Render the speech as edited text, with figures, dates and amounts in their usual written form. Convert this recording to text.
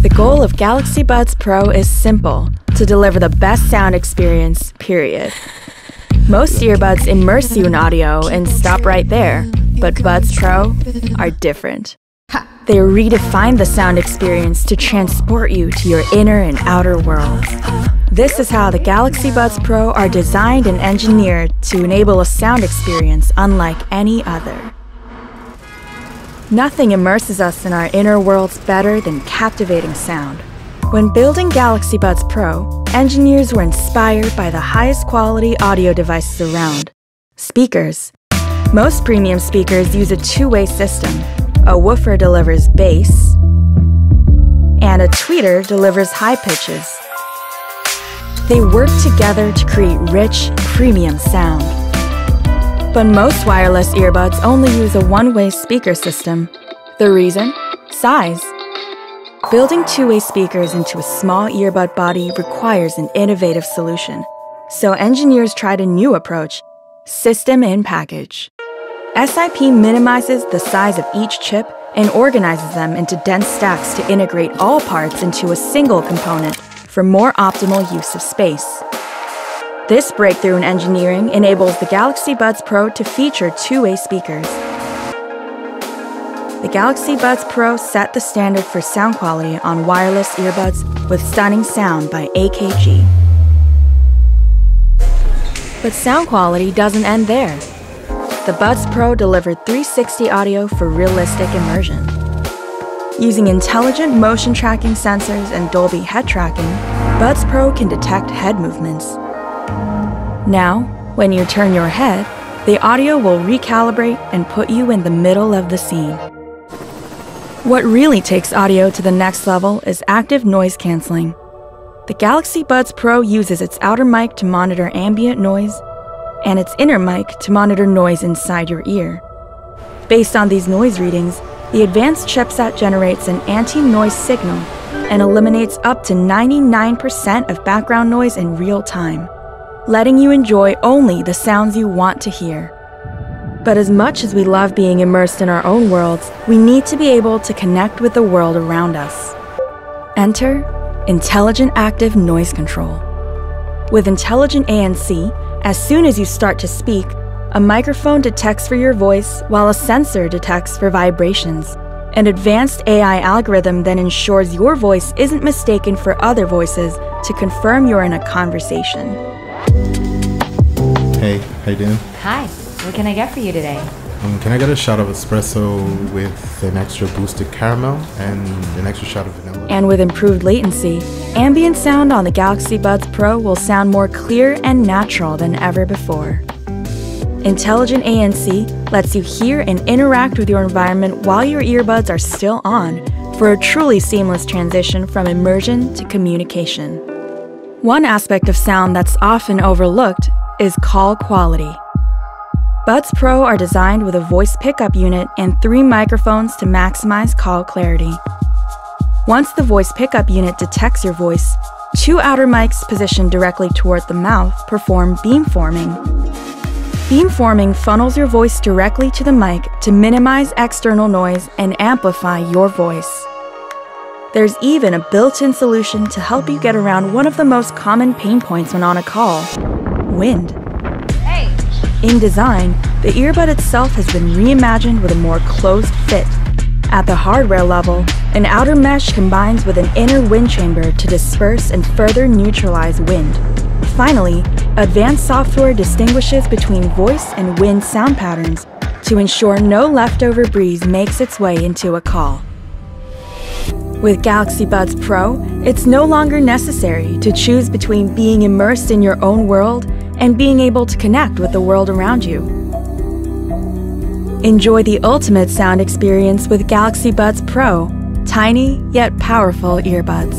The goal of Galaxy Buds Pro is simple: to deliver the best sound experience, period. Most earbuds immerse you in audio and stop right there, but Buds Pro are different. They redefine the sound experience to transport you to your inner and outer worlds. This is how the Galaxy Buds Pro are designed and engineered to enable a sound experience unlike any other. Nothing immerses us in our inner worlds better than captivating sound. When building Galaxy Buds Pro, engineers were inspired by the highest quality audio devices around: speakers. Most premium speakers use a two-way system. A woofer delivers bass, and a tweeter delivers high pitches. They work together to create rich, premium sound. But most wireless earbuds only use a one-way speaker system. The reason? Size. Building two-way speakers into a small earbud body requires an innovative solution. So engineers tried a new approach: system in package. SIP minimizes the size of each chip and organizes them into dense stacks to integrate all parts into a single component for more optimal use of space. This breakthrough in engineering enables the Galaxy Buds Pro to feature two-way speakers. The Galaxy Buds Pro set the standard for sound quality on wireless earbuds with stunning sound by AKG. But sound quality doesn't end there. The Buds Pro delivered 360 audio for realistic immersion. Using intelligent motion tracking sensors and Dolby head tracking, Buds Pro can detect head movements. Now, when you turn your head, the audio will recalibrate and put you in the middle of the scene. What really takes audio to the next level is active noise canceling. The Galaxy Buds Pro uses its outer mic to monitor ambient noise and its inner mic to monitor noise inside your ear. Based on these noise readings, the advanced chipset generates an anti-noise signal and eliminates up to 99% of background noise in real time, letting you enjoy only the sounds you want to hear. But as much as we love being immersed in our own worlds, we need to be able to connect with the world around us. Enter Intelligent Active Noise Control. With Intelligent ANC, as soon as you start to speak, a microphone detects for your voice while a sensor detects for vibrations. An advanced AI algorithm then ensures your voice isn't mistaken for other voices to confirm you're in a conversation. Hey, how you doing? Hi, what can I get for you today? Can I get a shot of espresso with an extra boosted caramel and an extra shot of vanilla? And with improved latency, ambient sound on the Galaxy Buds Pro will sound more clear and natural than ever before. Intelligent ANC lets you hear and interact with your environment while your earbuds are still on for a truly seamless transition from immersion to communication. One aspect of sound that's often overlooked is call quality. Buds Pro are designed with a voice pickup unit and 3 microphones to maximize call clarity. Once the voice pickup unit detects your voice, 2 outer mics positioned directly toward the mouth perform beamforming. Beamforming funnels your voice directly to the mic to minimize external noise and amplify your voice. There's even a built-in solution to help you get around one of the most common pain points when on a call: wind. In design, the earbud itself has been reimagined with a more closed fit. At the hardware level, an outer mesh combines with an inner wind chamber to disperse and further neutralize wind. Finally, advanced software distinguishes between voice and wind sound patterns to ensure no leftover breeze makes its way into a call. With Galaxy Buds Pro, it's no longer necessary to choose between being immersed in your own world and being able to connect with the world around you. Enjoy the ultimate sound experience with Galaxy Buds Pro, tiny yet powerful earbuds.